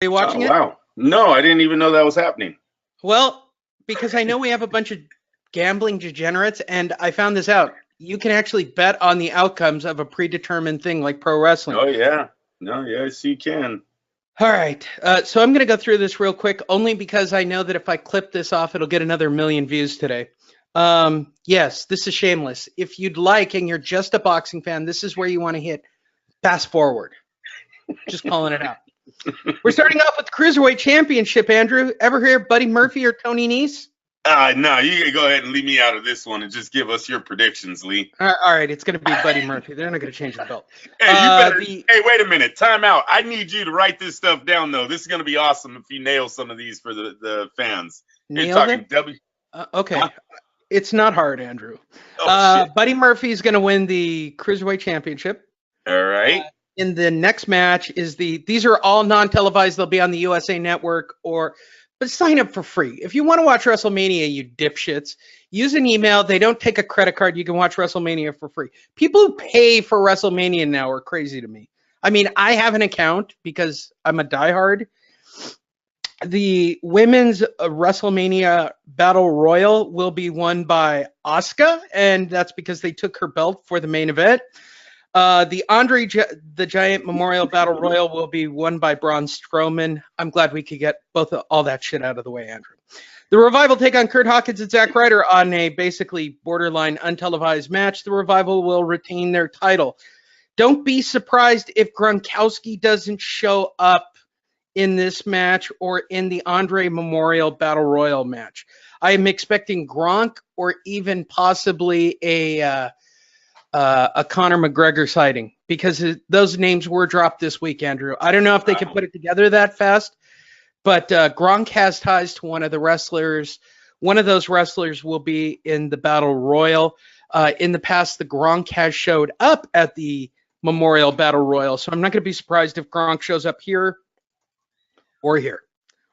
you Oh, watching it? wow. No, I didn't even know that was happening. Well, because I know we have a bunch of gambling degenerates, and I found this out. You can actually bet on the outcomes of a predetermined thing like pro wrestling. Oh, yeah. No, yes, you can. All right. So I'm going to go through this real quick, only because I know that if I clip this off, it'll get another million views today. Yes, this is shameless. If you'd like and you're just a boxing fan, this is where you want to hit fast forward. Just calling it out. We're starting off with the Cruiserweight Championship, Andrew. Ever hear Buddy Murphy or Tony Nese? No, you can go ahead and leave me out of this one and just give us your predictions, Lee. All right, it's going to be Buddy Murphy. They're not going to change the belt. Hey, you better. Hey, wait a minute. Time out. I need you to write this stuff down, though. This is going to be awesome if you nail some of these for the fans. You're talking W. Okay. It's not hard, Andrew. Oh, Buddy Murphy is going to win the Cruiserweight Championship. All right. In the next match is these are all non-televised. They'll be on the USA Network but sign up for free. If you want to watch WrestleMania, you dipshits, use an email. They don't take a credit card. You can watch WrestleMania for free. People who pay for WrestleMania now are crazy to me. I mean, I have an account because I'm a diehard. The women's WrestleMania Battle Royal will be won by Asuka, and that's because they took her belt for the main event. The Andre the Giant Memorial Battle Royal will be won by Braun Strowman. I'm glad we could get all that shit out of the way, Andrew. The Revival take on Kurt Hawkins and Zack Ryder on a basically borderline untelevised match. The Revival will retain their title. Don't be surprised if Gronkowski doesn't show up in this match or in the Andre Memorial Battle Royal match. I am expecting Gronk or even possibly a Conor McGregor sighting because those names were dropped this week, Andrew. I don't know if they can put it together that fast, but Gronk has ties to one of the wrestlers. One of those wrestlers will be in the Battle Royal. In the past, the Gronk has showed up at the Memorial Battle Royal, so I'm not going to be surprised if Gronk shows up here or here.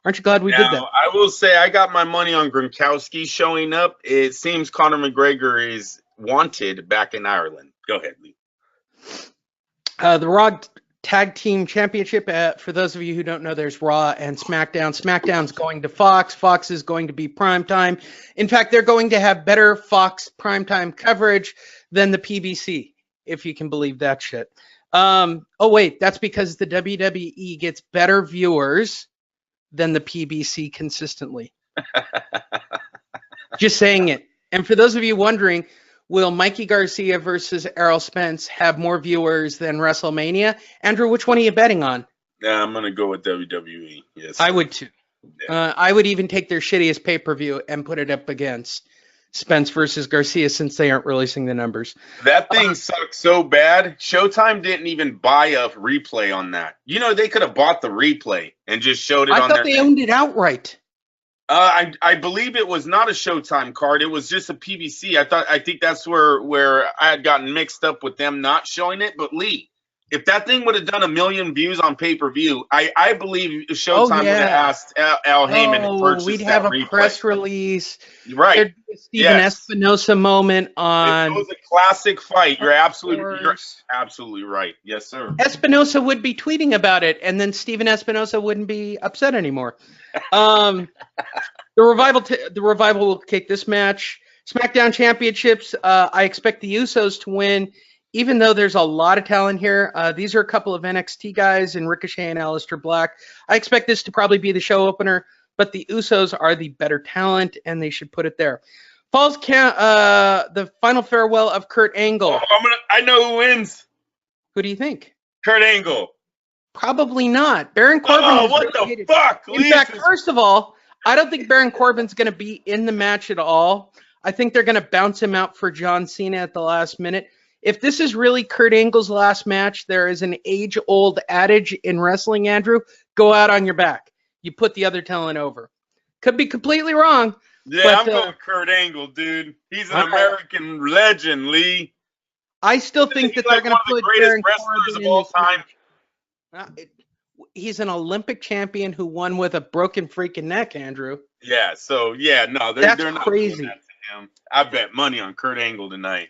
Aren't you glad we did that? I will say I got my money on Gronkowski showing up. It seems Conor McGregor is wanted back in Ireland. Go ahead, Lee. The Raw Tag Team Championship, for those of you who don't know, there's Raw and SmackDown. SmackDown's going to Fox. Fox is going to be primetime. In fact, they're going to have better Fox primetime coverage than the PBC, if you can believe that shit. Oh, wait, that's because the WWE gets better viewers than the PBC consistently. Just saying it. And for those of you wondering, will Mikey Garcia versus Errol Spence have more viewers than WrestleMania? Andrew, which one are you betting on? Yeah, I'm going to go with WWE. Yes, I would too. Yeah. I would even take their shittiest pay-per-view and put it up against Spence versus Garcia since they aren't releasing the numbers. That thing sucks so bad. Showtime didn't even buy a replay on that. You know, they could have bought the replay and just showed it on there. I thought they owned it outright. I believe it was not a Showtime card. It was just a PBC. I think that's where I had gotten mixed up with them not showing it. But Lee, if that thing would have done 1 million views on pay-per-view, I believe Showtime would have asked Al Heyman to purchase we'd have a replay. Press release. Right. There'd be a Steven Espinosa moment on. It was a classic fight. You're absolutely right. Yes, sir. Espinosa would be tweeting about it, and then Steven Espinosa wouldn't be upset anymore. The Revival will take this match. SmackDown Championships, I expect the Usos to win, even though there's a lot of talent here. These are a couple of NXT guys in Ricochet and Aleister Black. I expect this to probably be the show opener, but the Usos are the better talent, and they should put it there. The final farewell of Kurt Angle. I know who wins. Who do you think? Kurt Angle. Probably not. Baron Corbin. Oh, what the fuck? In fact, first of all, I don't think Baron Corbin's going to be in the match at all. I think they're going to bounce him out for John Cena at the last minute. If this is really Kurt Angle's last match, there is an age-old adage in wrestling, Andrew. Go out on your back. You put the other talent over. Could be completely wrong. Yeah, I'm going Kurt Angle, dude. He's an American legend, Lee. I still think that they're going to put Baron Corbin in all time. He's an Olympic champion who won with a broken freaking neck, Andrew. Yeah, so yeah, no, they're not crazy. Doing that to him. I bet money on Kurt Angle tonight.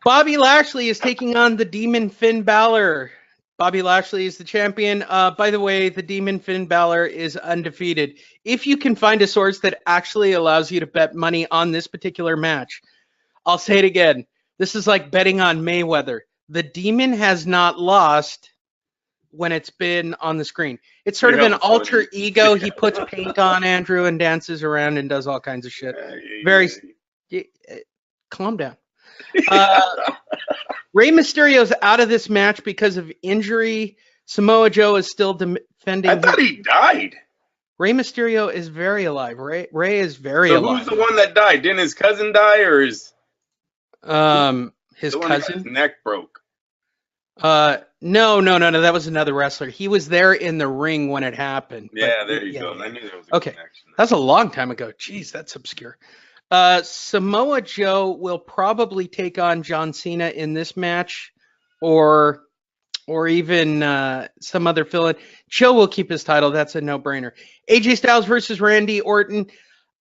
Bobby Lashley is taking on the Demon Finn Balor. Bobby Lashley is the champion. By the way, the Demon Finn Balor is undefeated. If you can find a source that actually allows you to bet money on this particular match, I'll say it again. This is like betting on Mayweather. The Demon has not lost when it's been on the screen. It's sort of an alter ego. He puts paint on Andrew and dances around and does all kinds of shit. Very calm down. Rey Mysterio's out of this match because of injury. Samoa Joe is still defending. I thought he died. Rey Mysterio is very alive. Rey is very alive. Who's the one that died? Didn't his cousin die, or his cousin? His neck broke. No. That was another wrestler. He was there in the ring when it happened. Yeah, there you go. I knew there was a connection. That's a long time ago. Jeez, that's obscure. Samoa Joe will probably take on John Cena in this match, or even some other fill-in. Joe will keep his title. That's a no-brainer. AJ Styles versus Randy Orton.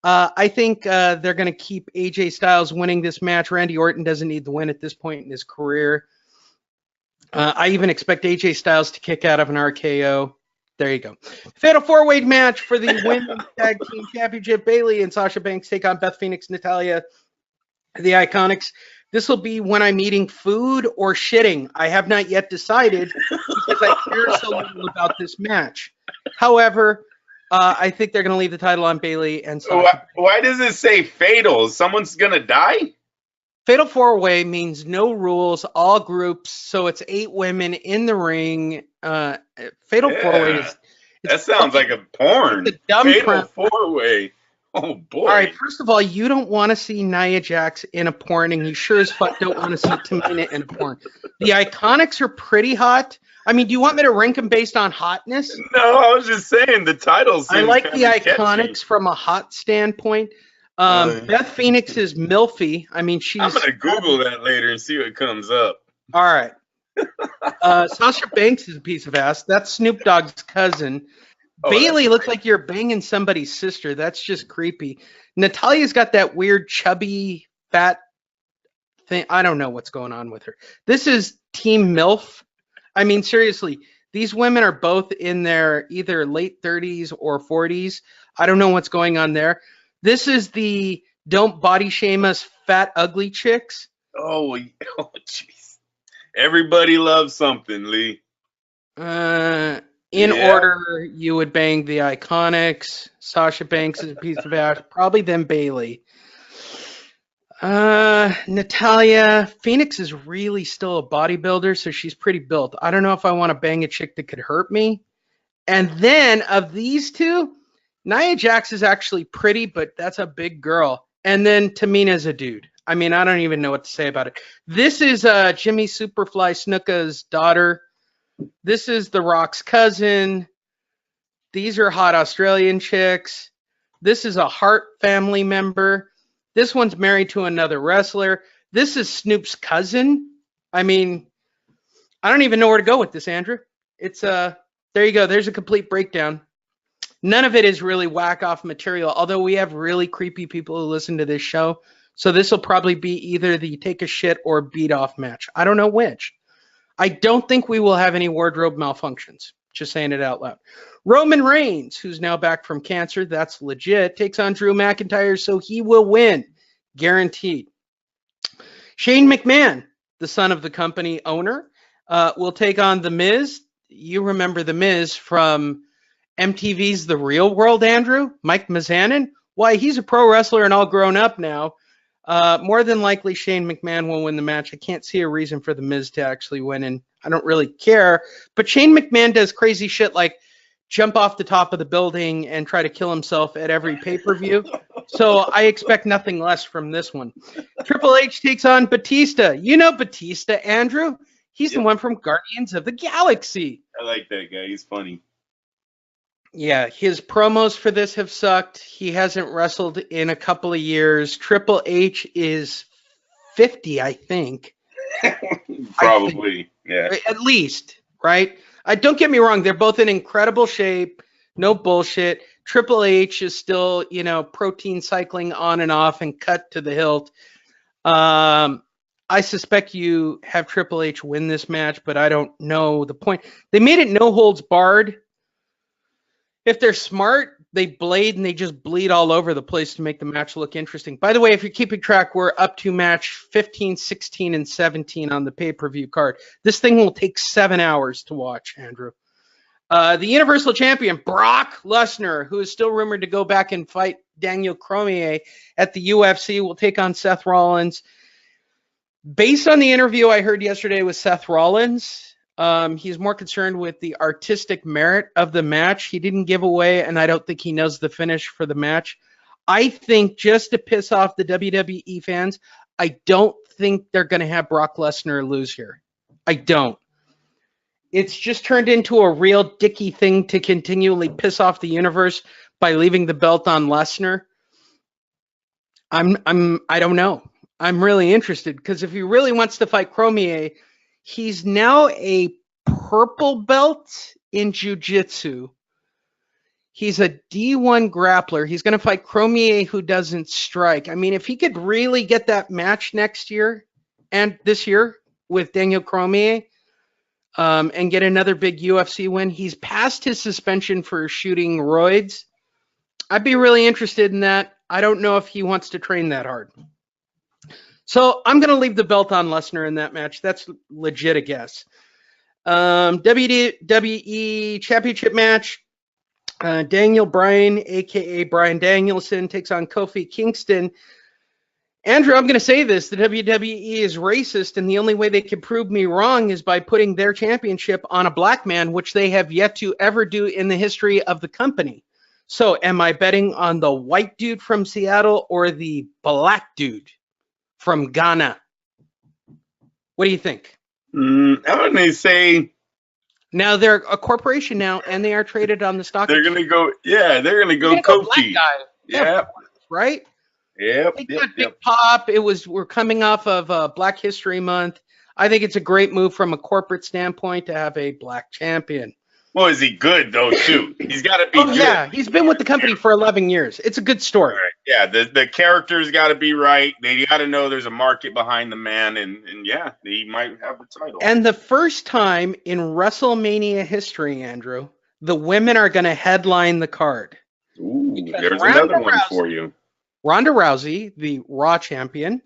I think they're going to keep AJ Styles winning this match. Randy Orton doesn't need the win at this point in his career. I even expect AJ Styles to kick out of an RKO. There you go. Fatal 4-way match for the Women's Tag Team Championship. Bayley and Sasha Banks take on Beth Phoenix, Natalya, the Iconics. This will be when I'm eating food or shitting. I have not yet decided because I care so little about this match. However, I think they're going to leave the title on Bayley and Sasha. Why does it say fatal? Someone's going to die? Fatal 4-way means no rules, all groups. So it's 8 women in the ring. Fatal 4-way is. That sounds like a porn. It's a dumb Fatal 4-way. Oh boy! All right. First of all, you don't want to see Nia Jax in a porn, and you sure as fuck don't want to see Tamina in a porn. The Iconics are pretty hot. I mean, do you want me to rank them based on hotness? No, I was just saying the titles. I like the Iconics from a hot standpoint. Beth Phoenix is milfy. I mean, she's. I'm gonna Google that later and see what comes up. All right. Sasha Banks is a piece of ass. That's Snoop Dogg's cousin. Bayley looks like you're banging somebody's sister. That's just creepy. Natalya's got that weird chubby fat thing. I don't know what's going on with her. This is Team MILF. I mean, seriously, these women are both in their either late 30s or 40s. I don't know what's going on there. This is the don't body shame us fat ugly chicks. Oh, jeez. Everybody loves something, Lee. In order, you would bang the Iconics. Sasha Banks is a piece of ass. Probably then Bayley. Natalya. Phoenix is really still a bodybuilder, so she's pretty built. I don't know if I want to bang a chick that could hurt me. And then of these two, Nia Jax is actually pretty, but that's a big girl. And then Tamina's a dude. I mean, I don't even know what to say about it. This is Jimmy Superfly Snuka's daughter. This is The Rock's cousin. These are hot Australian chicks. This is a Hart family member. This one's married to another wrestler. This is Snoop's cousin. I mean, I don't even know where to go with this, Andrew. It's there you go. There's a complete breakdown. None of it is really whack-off material, although we have really creepy people who listen to this show. So this will probably be either the take a shit or beat off match. I don't know which. I don't think we will have any wardrobe malfunctions. Just saying it out loud. Roman Reigns, who's now back from cancer, that's legit, takes on Drew McIntyre, so he will win. Guaranteed. Shane McMahon, the son of the company owner, will take on The Miz. You remember The Miz from MTV's The Real World, Andrew? Mike Mizanin? Why, he's a pro wrestler and all grown up now. More than likely, Shane McMahon will win the match. I can't see a reason for The Miz to actually win, and I don't really care. But Shane McMahon does crazy shit like jump off the top of the building and try to kill himself at every pay-per-view. So I expect nothing less from this one. Triple H takes on Batista. You know Batista, Andrew? He's the one from Guardians of the Galaxy. I like that guy. He's funny. Yeah, his promos for this have sucked. He hasn't wrestled in a couple of years. Triple H is 50, I think. Probably, yeah. At least, right? Don't get me wrong. They're both in incredible shape. No bullshit. Triple H is still, protein cycling on and off and cut to the hilt. I I suspect you have Triple H win this match, but I don't know the point. They made it no holds barred. If they're smart, they blade and they just bleed all over the place to make the match look interesting. By the way, if you're keeping track, we're up to match 15, 16, and 17 on the pay-per-view card. This thing will take 7 hours to watch, Andrew. The Universal Champion, Brock Lesnar, who is still rumored to go back and fight Daniel Cormier at the UFC, will take on Seth Rollins. Based on the interview I heard yesterday with Seth Rollins, he's more concerned with the artistic merit of the match. He didn't give away, and I don't think he knows the finish for the match. I think just to piss off the WWE fans, I don't think they're going to have Brock Lesnar lose here. I don't. It's just turned into a real dicky thing to continually piss off the universe by leaving the belt on Lesnar. I don't know. I'm really interested because if he really wants to fight Cormier, he's now a purple belt in jiu-jitsu. He's a D1 grappler. He's going to fight Cormier, who doesn't strike. I mean, if he could really get that match next year and this year with Daniel Cormier, and get another big UFC win. He's passed his suspension for shooting roids. I'd be really interested in that. I don't know if he wants to train that hard. So I'm going to leave the belt on Lesnar in that match. That's legit a guess. WWE Championship match. Daniel Bryan, a.k.a. Bryan Danielson, takes on Kofi Kingston. Andrew, I'm going to say this. The WWE is racist, and the only way they can prove me wrong is by putting their championship on a black man, which they have yet to ever do in the history of the company. So am I betting on the white dude from Seattle or the black dude from Ghana? What do you think? I'm going to say... Now they're a corporation now, and they are traded on the stock. They're going to go, they're going to go Kofi. Yeah. Right? Yep. Big pop. We're coming off of Black History Month. I think it's a great move from a corporate standpoint to have a black champion. Well, is he good though too? He's got to be good. Yeah, he's been with the company for 11 years. It's a good story. Right. Yeah, the character's got to be right. They got to know there's a market behind the man, and yeah, he might have the title. And the first time in WrestleMania history, Andrew, the women are going to headline the card. Ooh, there's another one for you. Ronda Rousey, the Raw champion,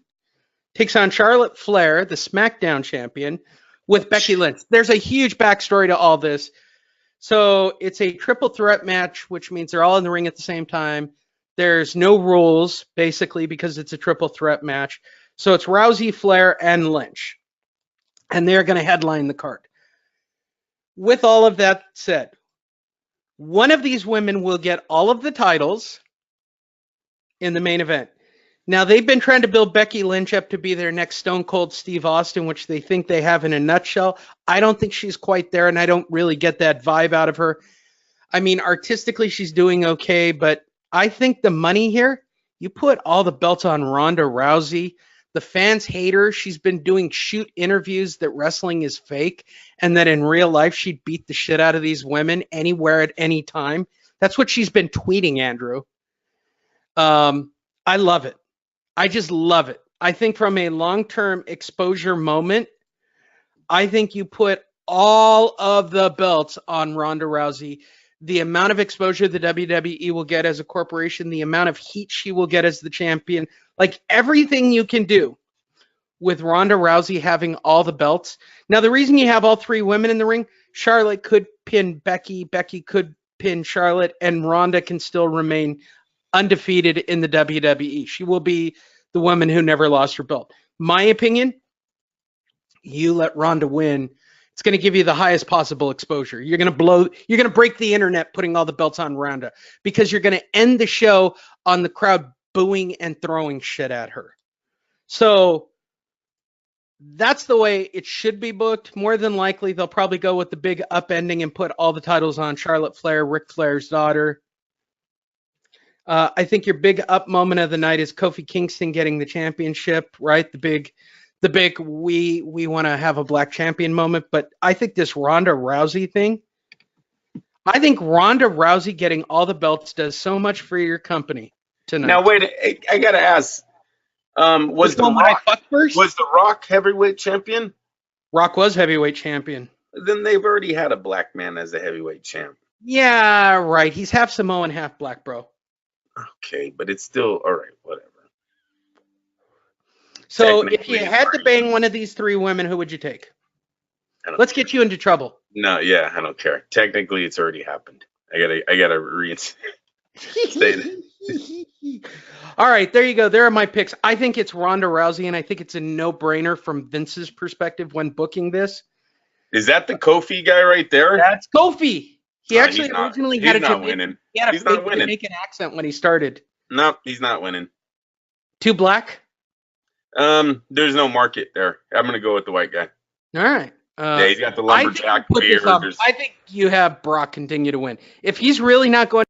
takes on Charlotte Flair, the SmackDown champion, with Becky Lynch. There's a huge backstory to all this. So it's a triple threat match, which means they're all in the ring at the same time. There's no rules, basically, because it's a triple threat match. So it's Rousey, Flair, and Lynch. And they're going to headline the card. With all of that said, one of these women will get all of the titles in the main event. Now, they've been trying to build Becky Lynch up to be their next Stone Cold Steve Austin, which they think they have in a nutshell. I don't think she's quite there, and I don't really get that vibe out of her. I mean, artistically, she's doing okay, but I think the money here, you put all the belts on Ronda Rousey. The fans hate her. She's been doing shoot interviews that wrestling is fake and that in real life she'd beat the shit out of these women anywhere at any time. That's what she's been tweeting, Andrew. I love it. I just love it. I think from a long-term exposure moment, I think you put all of the belts on Ronda Rousey. The amount of exposure the WWE will get as a corporation, the amount of heat she will get as the champion, like everything you can do with Ronda Rousey having all the belts. Now, the reason you have all three women in the ring, Charlotte could pin Becky, Becky could pin Charlotte, and Ronda can still remain undefeated in the WWE. She will be the woman who never lost her belt. My opinion, you let Ronda win. It's going to give you the highest possible exposure. You're going to break the internet putting all the belts on Ronda because you're going to end the show on the crowd booing and throwing shit at her. So that's the way it should be booked. More than likely, they'll probably go with the big upending and put all the titles on Charlotte Flair, Ric Flair's daughter. I think your big up moment of the night is Kofi Kingston getting the championship, right? The big we want to have a black champion moment. But I think this Ronda Rousey thing, I think Ronda Rousey getting all the belts does so much for your company tonight. Now, wait, I got to ask, Was Which the one would I Rock fuck first? was the Rock heavyweight champion? Rock was heavyweight champion. Then they've already had a black man as a heavyweight champ. Yeah, right. He's half Samoan, half black, bro. Okay, but it's still all right. Whatever. So if Technically, you it's had to already- bang one of these three women, who would you take? I don't Let's get you into trouble. No, yeah, I don't care. Technically, it's already happened. I gotta reinstate it. All right, there you go. There are my picks. I think it's Ronda Rousey, and I think it's a no-brainer from Vince's perspective when booking this. Is that the Kofi guy right there? That's Kofi. He No, actually he's not. originally He's had a not Jamaican, winning. he had a He's not fake winning. Jamaican accent when he started. No, he's not winning. Too black? There's no market there. I'm gonna go with the white guy. All right. Yeah, he's got the I think lumberjack you put this beard. up. I think you have Brock continue to win. If he's really not going